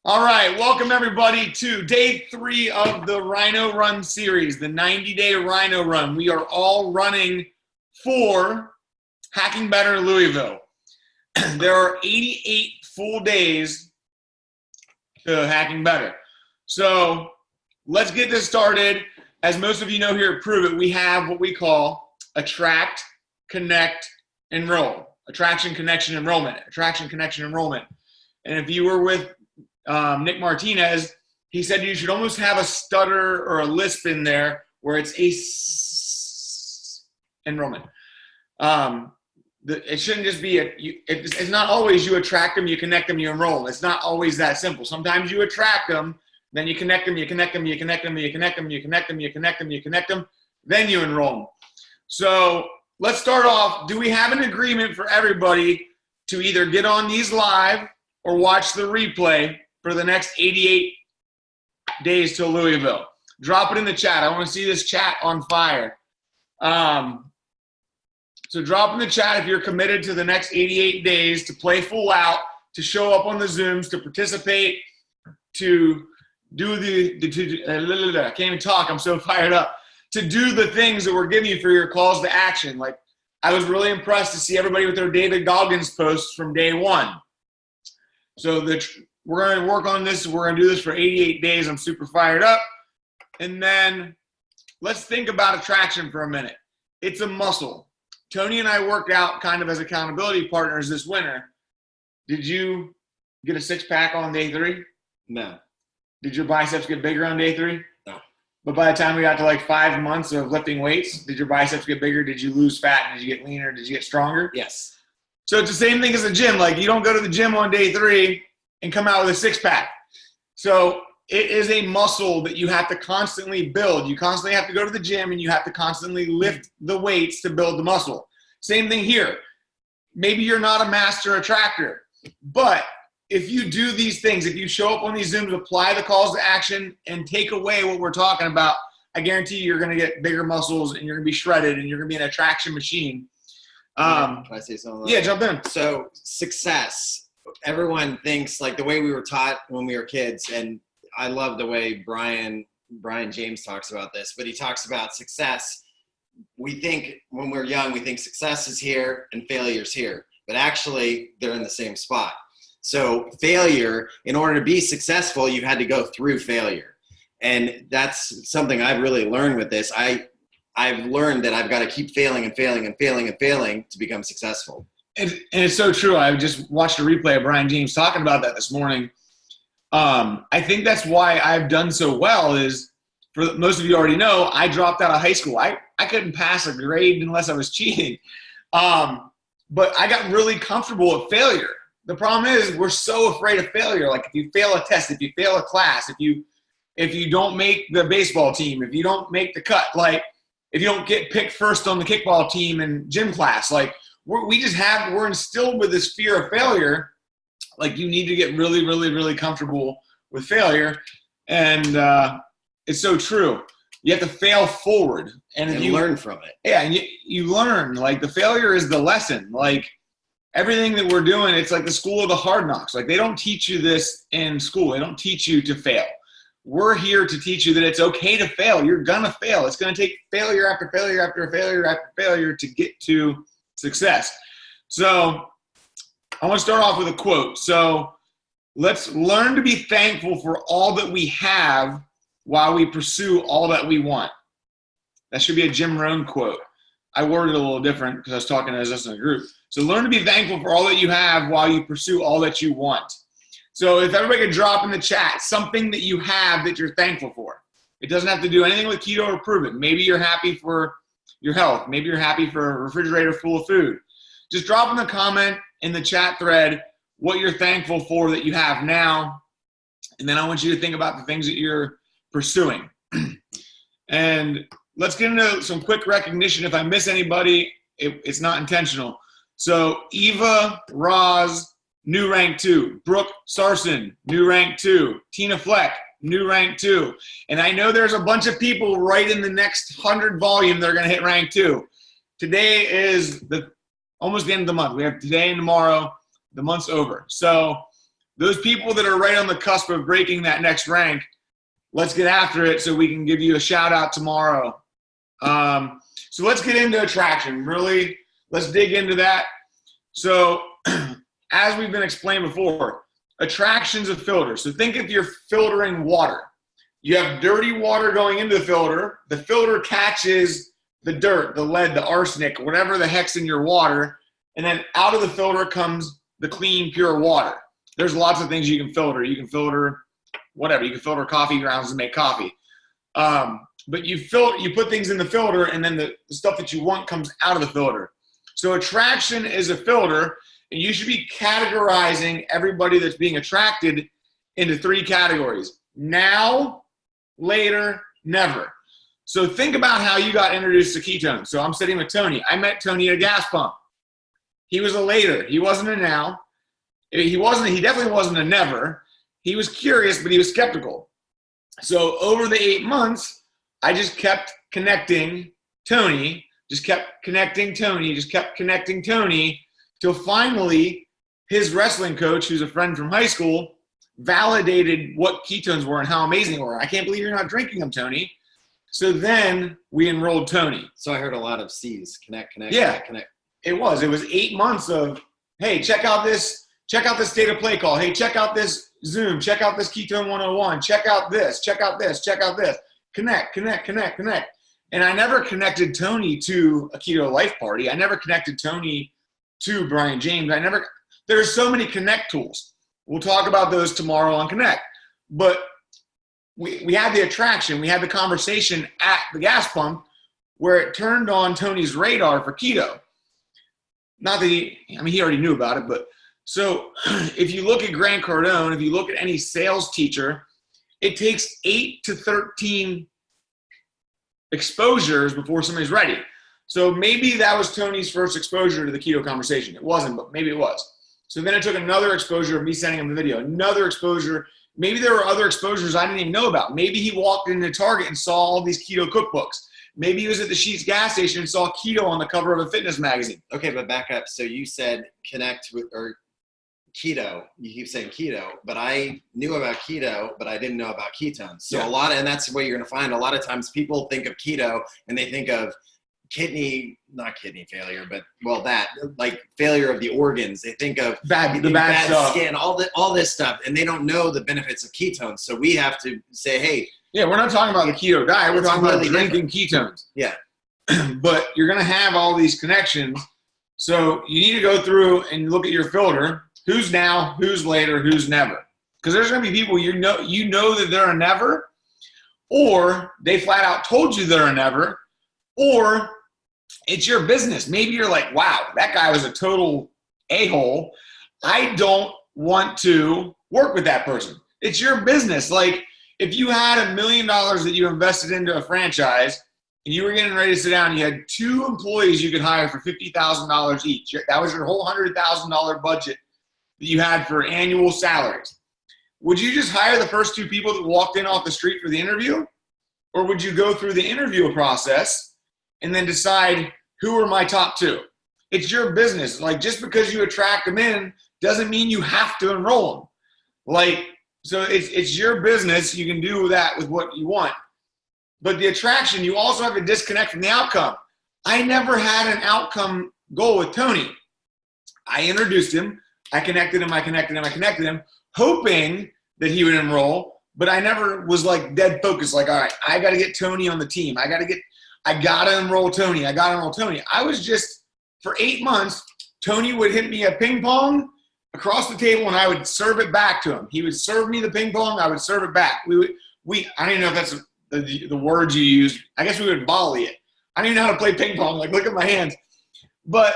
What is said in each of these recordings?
All right, welcome everybody to day 3 of the Rhino Run series, the 90-day Rhino Run. We are all running for Hacking Better Louisville. There are 88 full days to Hacking Better. So let's get this started. As most of you know here at Prove It, we have what we call Attract, Connect, Enroll. Attraction, Connection, Enrollment. Attraction, Connection, Enrollment. And if you were with Nick Martinez, he said you should almost have a stutter or a lisp in there where it's enrollment. It shouldn't just be it's not always you attract them, you connect them, you enroll. It's not always that simple. Sometimes you attract them, then you connect them, you connect them, you connect them, you connect them, you connect them, you connect them, you connect them, then you enroll them. So let's start off. Do we have an agreement for everybody to either get on these live or watch the replay for the next 88 days to Louisville? Drop it in the chat. I want to see this chat on fire. So drop in the chat if you're committed to the next 88 days to play full out, to show up on the Zooms, to participate, to do I can't even talk. I'm so fired up. To do the things that we're giving you for your calls to action. Like, I was really impressed to see everybody with their David Goggins posts from day 1. So we're going to work on this. We're going to do this for 88 days. I'm super fired up. And then let's think about attraction for a minute. It's a muscle. Tony and I worked out kind of as accountability partners this winter. Did you get a 6-pack on day 3? No. Did your biceps get bigger on day 3? No. But by the time we got to like 5 months of lifting weights, did your biceps get bigger? Did you lose fat? Did you get leaner? Did you get stronger? Yes. So it's the same thing as the gym. Like, you don't go to the gym on day 3 and come out with a 6-pack. So it is a muscle that you have to constantly build. You constantly have to go to the gym and you have to constantly lift the weights to build the muscle. Same thing here. Maybe you're not a master attractor, but if you do these things, if you show up on these Zooms, apply the calls to action and take away what we're talking about, I guarantee you're going to get bigger muscles and you're going to be shredded and you're going to be an attraction machine. Can I say something? Yeah, jump in. So success, everyone thinks like the way we were taught when we were kids, and I love the way Brian James talks about this, but he talks about success. We think when we're young, we think success is here and failure's here, but actually they're in the same spot. So failure, in order to be successful, you had to go through failure. And that's something I've really learned with this. I've learned that I've got to keep failing and failing and failing and failing to become successful. And it's so true. I just watched a replay of Brian James talking about that this morning. I think that's why I've done so well is, for most of you already know, I dropped out of high school. I couldn't pass a grade unless I was cheating. But I got really comfortable with failure. The problem is we're so afraid of failure. Like, if you fail a test, if you fail a class, if you don't make the baseball team, if you don't make the cut, like if you don't get picked first on the kickball team in gym class, like we're instilled with this fear of failure. Like, you need to get really, really, really comfortable with failure. And it's so true. You have to fail forward. And you learn from it. Yeah, and you learn. Like, the failure is the lesson. Like, everything that we're doing, it's like the school of the hard knocks. Like, they don't teach you this in school. They don't teach you to fail. We're here to teach you that it's okay to fail. You're going to fail. It's going to take failure after failure after failure after failure to get to success. So I want to start off with a quote. So let's learn to be thankful for all that we have while we pursue all that we want. That should be a Jim Rohn quote. I worded it a little different because I was talking as us in a group. So learn to be thankful for all that you have while you pursue all that you want. So if everybody could drop in the chat something that you have that you're thankful for. It doesn't have to do anything with keto or Prove It. Maybe you're happy for your health. Maybe you're happy for a refrigerator full of food. Just drop in the comment in the chat thread what you're thankful for that you have now. And then I want you to think about the things that you're pursuing. And let's get into some quick recognition. If I miss anybody, it's not intentional. So Eva Roz, new rank 2. Brooke Sarson, new rank 2. Tina Fleck, new rank 2. And I know there's a bunch of people right in the next 100 volume that are going to hit rank 2. Today is almost the end of the month. We have today and tomorrow. The month's over. So those people that are right on the cusp of breaking that next rank, let's get after it so we can give you a shout out tomorrow. So let's get into attraction. Really, let's dig into that. So as we've been explained before, attraction's a filter. So think if you're filtering water. You have dirty water going into the filter catches the dirt, the lead, the arsenic, whatever the heck's in your water, and then out of the filter comes the clean, pure water. There's lots of things you can filter. You can filter whatever. You can filter coffee grounds to make coffee. But you put things in the filter, and then the stuff that you want comes out of the filter. So attraction is a filter, and you should be categorizing everybody that's being attracted into 3 categories: now, later, never. So think about how you got introduced to ketones. So I'm sitting with Tony. I met Tony at a gas pump. He was a later. He wasn't a now. He definitely wasn't a never. He was curious, but he was skeptical. So over the 8 months, I just kept connecting Tony, till finally his wrestling coach, who's a friend from high school, validated what ketones were and how amazing they were. I can't believe you're not drinking them, Tony. So then we enrolled Tony. So I heard a lot of C's. Connect. Yeah, connect. It was 8 months of, hey, check out this state of play call. Hey, check out this Zoom. Check out this Ketone 101. Check out this. Connect. And I never connected Tony to a keto life party. I never connected Tony to Brian James. There are so many connect tools. We'll talk about those tomorrow on Connect. But we had the attraction. We had the conversation at the gas pump where it turned on Tony's radar for keto. Not that he already knew about it, but so if you look at Grant Cardone, if you look at any sales teacher, it takes 8 to 13 exposures before somebody's ready. So maybe that was Tony's first exposure to the keto conversation. It wasn't, but maybe it was. So then it took another exposure of me sending him the video, another exposure. Maybe there were other exposures I didn't even know about. Maybe he walked into Target and saw all these keto cookbooks. Maybe he was at the Sheetz gas station and saw keto on the cover of a fitness magazine. Okay, but back up. So you said connect with, or keto. You keep saying keto, but I knew about keto, but I didn't know about ketones. So Yeah. and that's what you're going to find. A lot of times people think of keto and they think of not kidney failure, but like failure of the organs. They think of the bad stuff. Skin, all this stuff, and they don't know the benefits of ketones. So we have to say, hey, yeah, we're not talking about the keto diet. We're talking about drinking ketones. Yeah. But you're going to have all these connections. So you need to go through and look at your filter. Who's now, who's later, who's never. Because there's going to be people you know that they're a never, or they flat out told you they're a never, or it's your business. Maybe you're like, wow, that guy was a total a-hole. I don't want to work with that person. It's your business. Like, if you had $1 million that you invested into a franchise and you were getting ready to sit down, and you had 2 employees you could hire for $50,000 each. That was your whole $100,000 budget that you had for annual salaries. Would you just hire the first 2 people that walked in off the street for the interview? Or would you go through the interview process and then decide who are my top 2? It's your business. Like, just because you attract them in doesn't mean you have to enroll them. Like, so it's your business. You can do that with what you want. But the attraction, you also have to disconnect from the outcome. I never had an outcome goal with Tony. I introduced him. I connected him, hoping that he would enroll. But I never was like dead focused. Like, all right, I got to get Tony on the team. I got to enroll Tony. I was just, for 8 months, Tony would hit me a ping pong across the table, and I would serve it back to him. He would serve me the ping pong. I would serve it back. I don't even know if that's the words you use. I guess we would volley it. I don't even know how to play ping pong. Like, look at my hands. But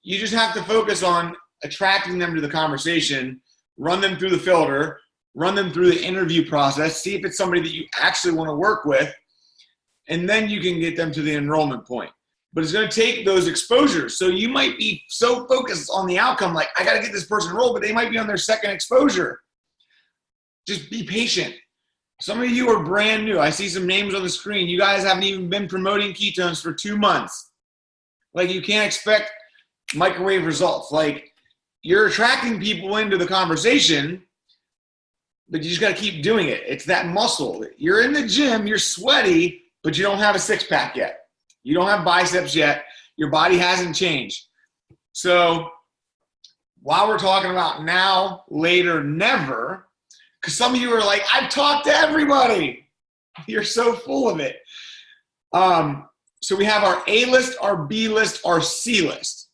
you just have to focus on attracting them to the conversation, run them through the filter, run them through the interview process, see if it's somebody that you actually want to work with, and then you can get them to the enrollment point. But it's going to take those exposures. So you might be so focused on the outcome, like, I got to get this person enrolled, but they might be on their second exposure. Just be patient. Some of you are brand new. I see some names on the screen. You guys haven't even been promoting ketones for 2 months. Like, you can't expect microwave results. Like, you're attracting people into the conversation, but you just got to keep doing it. It's that muscle. You're in the gym, you're sweaty, but you don't have a six-pack yet. You don't have biceps yet. Your body hasn't changed. So while we're talking about now, later, never, because some of you are like, I've talked to everybody. You're so full of it. So we have our A list, our B list, our C list.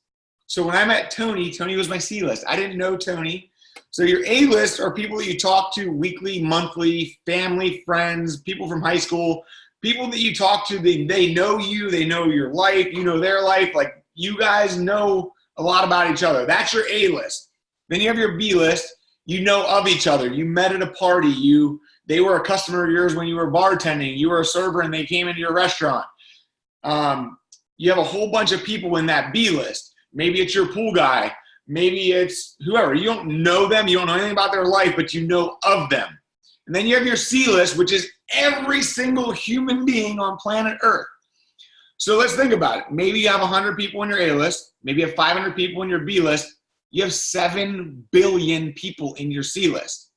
So when I met Tony, Tony was my C list. I didn't know Tony. So your A list are people that you talk to weekly, monthly, family, friends, people from high school, people that you talk to, they know you, they know your life, you know their life. Like you guys know a lot about each other. That's your A list. Then you have your B list. You know of each other. You met at a party. They were a customer of yours when you were bartending. You were a server and they came into your restaurant. You have a whole bunch of people in that B list. Maybe it's your pool guy. Maybe it's whoever. You don't know them. You don't know anything about their life, but you know of them. And then you have your C list, which is every single human being on planet Earth. So let's think about it. Maybe you have 100 people in your A list. Maybe you have 500 people in your B list. You have 7 billion people in your C list.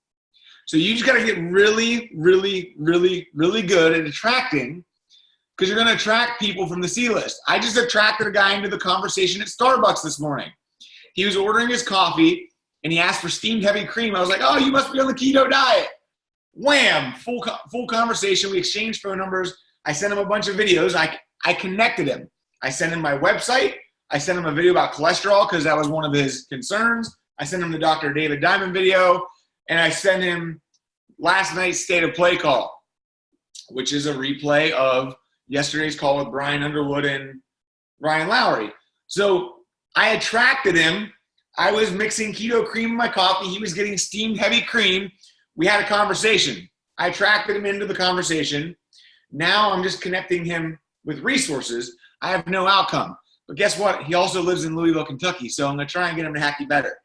So you just got to get really, really, really, really good at attracting, because you're going to attract people from the C list. I just attracted a guy into the conversation at Starbucks this morning. He was ordering his coffee, and he asked for steamed heavy cream. I was like, oh, you must be on the keto diet. Wham! Full conversation. We exchanged phone numbers. I sent him a bunch of videos. I connected him. I sent him my website. I sent him a video about cholesterol because that was one of his concerns. I sent him the Dr. David Diamond video, and I sent him last night's State of Play call, which is a replay of yesterday's call with Brian Underwood and Ryan Lowry. So I attracted him. I was mixing keto cream in my coffee. He was getting steamed heavy cream. We had a conversation. I attracted him into the conversation. Now I'm just connecting him with resources. I have no outcome. But guess what? He also lives in Louisville, Kentucky. So I'm going to try and get him to hack you better.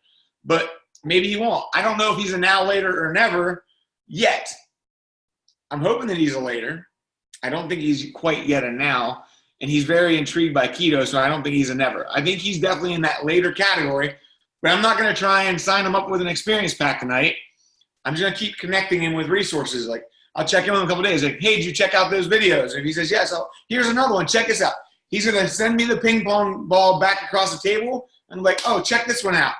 But maybe he won't. I don't know if he's a now, later, or never yet. I'm hoping that he's a later. I don't think he's quite yet a now. And he's very intrigued by keto, so I don't think he's a never. I think he's definitely in that later category. But I'm not going to try and sign him up with an experience pack tonight. I'm just going to keep connecting him with resources. Like, I'll check in with him a couple days. Like, hey, did you check out those videos? And if he says yes, here's another one. Check this out. He's going to send me the ping pong ball back across the table. And I'm like, oh, check this one out.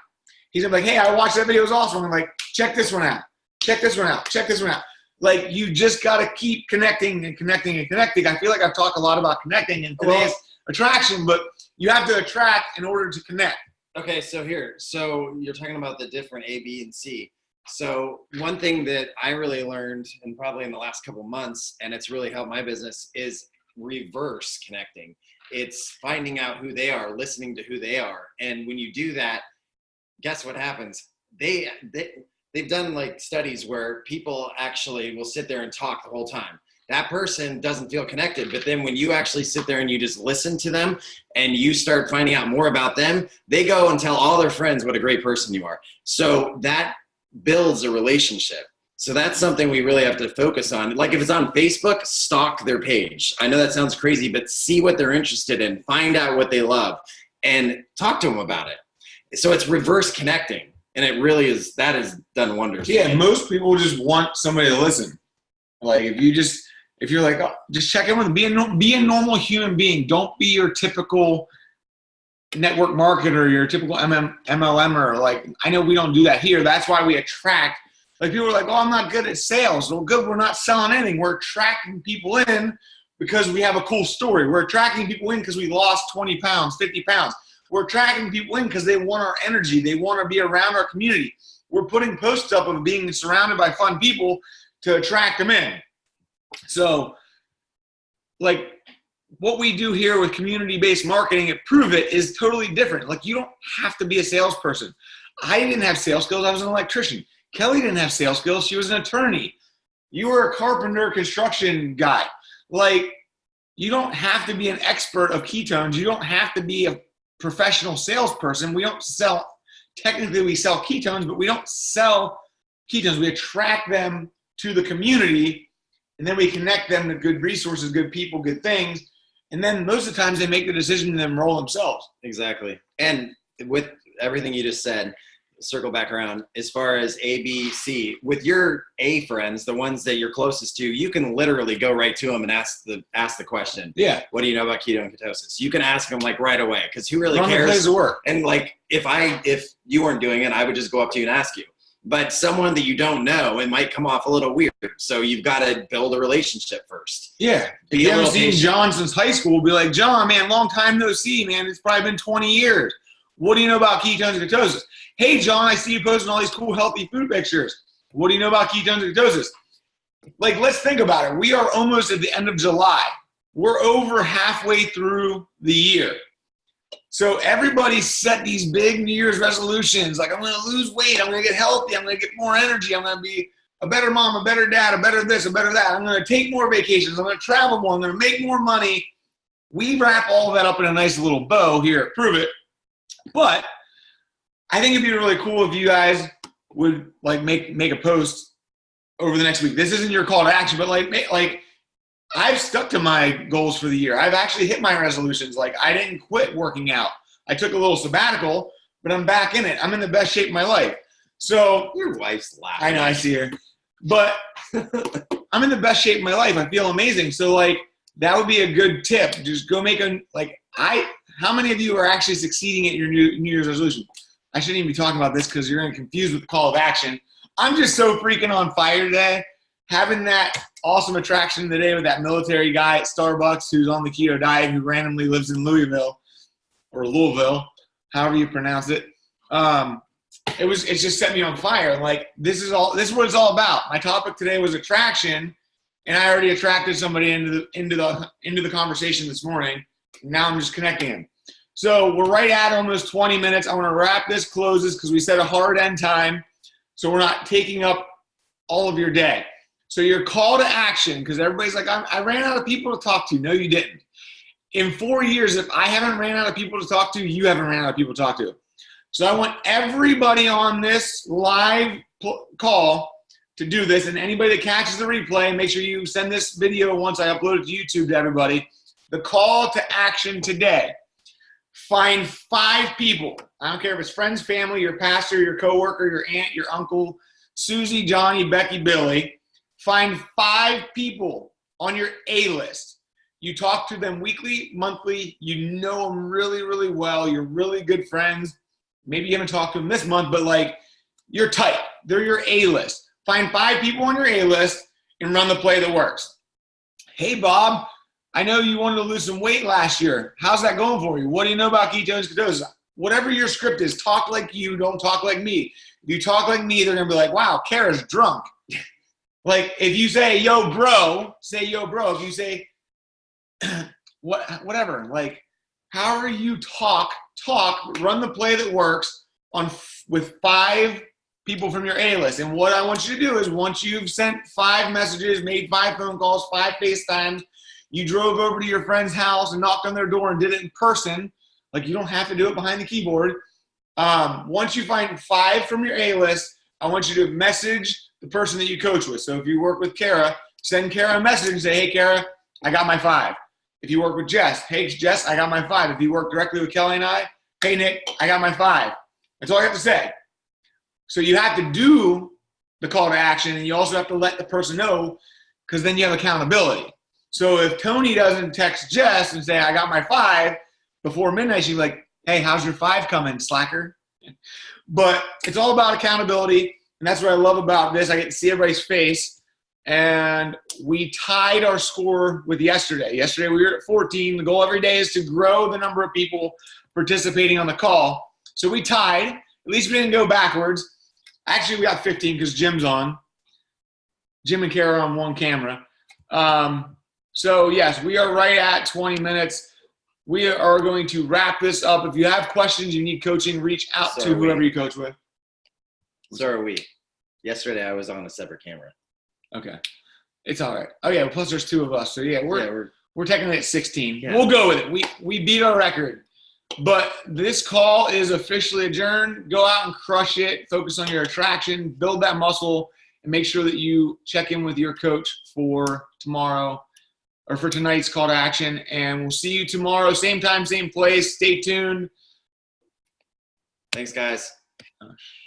He's going to be like, hey, I watched that video. It was awesome. I'm like, check this one out. Check this one out. Check this one out. Like, you just got to keep connecting and connecting and connecting. I feel like I've talked a lot about connecting in today's attraction, but you have to attract in order to connect. Okay, so you're talking about the different A, B, and C. So one thing that I really learned, and probably in the last couple months, and it's really helped my business, is reverse connecting. It's finding out who they are, listening to who they are. And when you do that, guess what happens? They've done like studies where people actually will sit there and talk the whole time. That person doesn't feel connected, but then when you actually sit there and you just listen to them and you start finding out more about them, they go and tell all their friends what a great person you are. So that builds a relationship. So that's something we really have to focus on. Like if it's on Facebook, stalk their page. I know that sounds crazy, but see what they're interested in, find out what they love, and talk to them about it. So it's reverse connecting. And it really is, that has done wonders. Yeah, most people just want somebody to listen. Like if you're like, oh, just check in with them, be a normal human being. Don't be your typical network marketer, your typical MLMer. Like, I know we don't do that here. That's why we attract, like people are like, oh, I'm not good at sales. Well, good, we're not selling anything. We're attracting people in because we have a cool story. We're attracting people in because we lost 20 pounds, 50 pounds. We're attracting people in because they want our energy. They want to be around our community. We're putting posts up of being surrounded by fun people to attract them in. So, like, what we do here with community-based marketing at Prove It is totally different. Like, you don't have to be a salesperson. I didn't have sales skills. I was an electrician. Kelly didn't have sales skills. She was an attorney. You were a carpenter, construction guy. Like, you don't have to be an expert of ketones. You don't have to be a professional salesperson. We don't sell, technically we sell ketones, but we don't sell ketones. We attract them to the community, and then we connect them to good resources, good people, good things. And then most of the times they make the decision to enroll themselves. Exactly. And with everything you just said, circle back around as far as A, B, C. With your A friends, the ones that you're closest to, you can literally go right to them and ask the question. Yeah. What do you know about keto and ketosis? You can ask them like right away because who really Run the cares? plays of work. And like if you weren't doing it, I would just go up to you and ask you. But someone that you don't know, it might come off a little weird. So you've got to build a relationship first. Yeah. If you haven't seen John since high school, be like, John, man, long time no see, man. It's probably been 20 years. What do you know about ketones and ketosis? Hey, John, I see you posting all these cool, healthy food pictures. What do you know about ketones and ketosis? Like, let's think about it. We are almost at the end of July. We're over halfway through the year. So everybody set these big New Year's resolutions. Like, I'm going to lose weight. I'm going to get healthy. I'm going to get more energy. I'm going to be a better mom, a better dad, a better this, a better that. I'm going to take more vacations. I'm going to travel more. I'm going to make more money. We wrap all of that up in a nice little bow here at Prove It. But I think it'd be really cool if you guys would like make a post over the next week. This isn't your call to action, but like I've stuck to my goals for the year. I've actually hit my resolutions. Like, I didn't quit working out. I took a little sabbatical, but I'm back in it. I'm in the best shape of my life. So your wife's laughing. I know, I see her. But I'm in the best shape of my life. I feel amazing. So like that would be a good tip. Just go make how many of you are actually succeeding at your New Year's resolution? I shouldn't even be talking about this because you're going to confuse with the call of action. I'm just so freaking on fire today. Having that awesome attraction today with that military guy at Starbucks who's on the keto diet who randomly lives in Louisville or Louisville, however you pronounce it. It just set me on fire. Like, this is what it's all about. My topic today was attraction, and I already attracted somebody into the conversation this morning. Now I'm just connecting them. So we're right at almost 20 minutes. I want to wrap this closes because we set a hard end time, so we're not taking up all of your day. So your call to action, because everybody's like, I ran out of people to talk to. No, you didn't. In 4 years, if I haven't ran out of people to talk to, you haven't ran out of people to talk to. So I want everybody on this live call to do this, and anybody that catches the replay, make sure you send this video once I upload it to YouTube to everybody. The call to action today. Find 5 people. I don't care if it's friends, family, your pastor, your coworker, your aunt, your uncle, Susie, Johnny, Becky, Billy. Find 5 people on your A list. You talk to them weekly, monthly. You know them really, really well. You're really good friends. Maybe you haven't talked to them this month, but like you're tight. They're your A list. Find 5 people on your A list and run the play that works. Hey, Bob, I know you wanted to lose some weight last year. How's that going for you? What do you know about ketones, ketosis? Whatever your script is, talk like you, don't talk like me. If you talk like me, they're going to be like, wow, Kara's drunk. Like, if you say, yo, bro, say, yo, bro. If you say, whatever, like, however you talk, run the play that works with 5 people from your A list. And what I want you to do is once you've sent 5 messages, made 5 phone calls, 5 FaceTimes, you drove over to your friend's house and knocked on their door and did it in person. Like, you don't have to do it behind the keyboard. Once you find 5 from your A list, I want you to message the person that you coach with. So if you work with Kara, send Kara a message and say, hey, Kara, I got my 5. If you work with Jess, hey, Jess, I got my 5. If you work directly with Kelly and I, hey, Nick, I got my 5. That's all you have to say. So you have to do the call to action, and you also have to let the person know, because then you have accountability. So if Tony doesn't text Jess and say, I got my 5, before midnight, she's like, hey, how's your 5 coming, slacker? But it's all about accountability, and that's what I love about this. I get to see everybody's face, and we tied our score with yesterday. Yesterday we were at 14. The goal every day is to grow the number of people participating on the call. So we tied. At least we didn't go backwards. Actually, we got 15 because Jim's on. Jim and Kara on one camera. So, yes, we are right at 20 minutes. We are going to wrap this up. If you have questions, you need coaching, reach out to whoever you coach with. So are we. Yesterday, I was on a separate camera. Okay. It's all right. Oh, yeah, plus there's 2 of us. So, yeah, we're technically at 16. Yeah. We'll go with it. We beat our record. But this call is officially adjourned. Go out and crush it. Focus on your attraction. Build that muscle. And make sure that you check in with your coach for tomorrow or for tonight's call to action. And we'll see you tomorrow. Same time, same place. Stay tuned. Thanks, guys. Gosh.